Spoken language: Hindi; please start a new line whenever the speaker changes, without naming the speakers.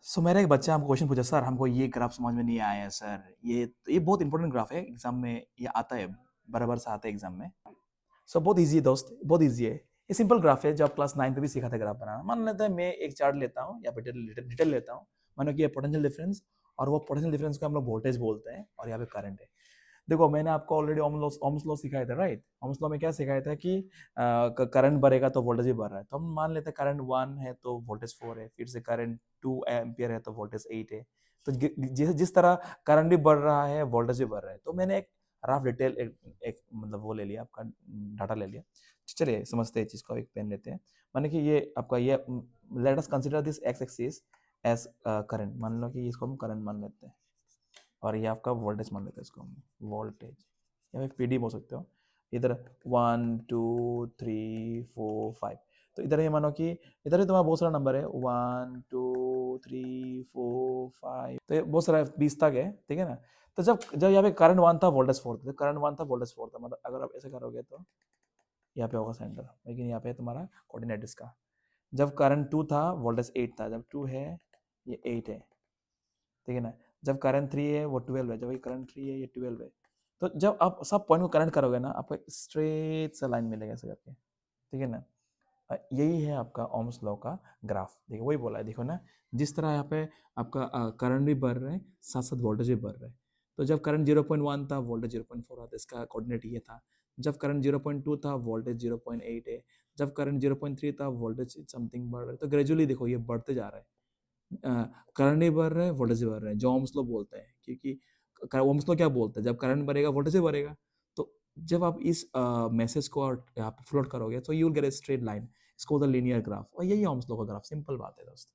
मेरा एक बच्चा हमको क्वेश्चन पूछा, सर हमको ये ग्राफ समझ में नहीं आया सर, ये बहुत इंपॉर्टेंट ग्राफ है, एग्जाम में ये आता है, बराबर से आता है एग्जाम में। बहुत ईजी है दोस्त, बहुत ईजी है। ये सिंपल ग्राफ है, जो आप क्लास 9 पे भी सीखा था ग्राफ बनाना। मान लेते हैं मैं एक चार्ट लेता हूँ या फिर डिटेल लेता हूँ। मानो कि ये पोटेंशियल डिफरेंस, और वो पोटेंशियल डिफरेंस को हम लोग वोल्टेज बोलते हैं, और यहाँ पे करंट है। देखो मैंने आपको ऑलरेडी ओम्स लॉ सिखाया था, राइट? ओम्स लॉ में क्या सिखाया था कि करंट बढ़ेगा तो वोल्टेज भी बढ़ रहा है। तो हम मान लेते हैं करंट 1 है तो वोल्टेज 4 है, फिर से करंट 2 एम्पियर है तो वोल्टेज 8 है। तो जिस जिस तरह करंट भी बढ़ रहा है, वोल्टेज भी बढ़ रहा है। तो मैंने एक रफ डिटेल एक मतलब वो ले लिया, आपका डाटा ले लिया। चलिए समझते हैं चीज को, एक पेन लेते हैं। माने कि ये आपका ये let us consider this X axis as current. मान लो कि इसको हम करंट मान लेते हैं, और ये आपका वोल्टेज मान लेते हैं, इसको हम वोल्टेज या फिर पीडी बोल सकते हो। इधर 1 2 3 4 5। तो इधर ये मानो कि इधर ही तुम्हारा बहुत सारा नंबर है, 1 2 3 4 5। तो ये बहुत सारा 20 तक है, ठीक है ना? तो जब जब यहाँ पे करंट 1 था, वोल्टेज 4 था, करंट 1 था, वोल्टेज 4 था, मतलब अगर आप ऐसे करोगे तो यहाँ पे होगा सेंटर, लेकिन यहाँ पे तुम्हारा कोऑर्डिनेट इसका। जब करंट 2 था, वोल्टेज 8 था, जब 2 है ये 8 है, ठीक है ना? जब करंट 3 है वो 12 है, जब ये करंट 3 है ये 12 है। तो जब आप सब पॉइंट को कनेक्ट करोगे ना, आपको स्ट्रेट सा लाइन मिलेगा ऐसे करके, ठीक है ना? यही है आपका ओम्स लॉ का ग्राफ। देखो वही बोला है, देखो ना, जिस तरह यहाँ पे आपका करंट भी बढ़ रहा है, साथ साथ वोल्टेज भी बढ़ रहा है। तो जब करंट 0.1 था, वोल्टेज 0.4 था, इसका कोऑर्डिनेट ये था। जब करंट 0.2 था, वोल्टेज 0.8 है। जब करंट 0.3 था, वोल्टेज समथिंग बढ़ रहा है। तो ग्रेजुअली देखो ये बढ़ते जा रहा है, करंट भी बढ़ रहा है, वोल्टेज भी बढ़ रहा है, जो ओम्स लॉ बोलते हैं। क्योंकि ओम्स लॉ क्या बोलते हैं, जब करंट बढ़ेगा वोल्टेज भी बढ़ेगा। तो जब आप इस मैसेज को आप फ्लोट करोगे तो you will get a straight line, इसको द लीनियर ग्राफ, और यही ओम्स लॉ का ग्राफ। सिंपल बात है दोस्त।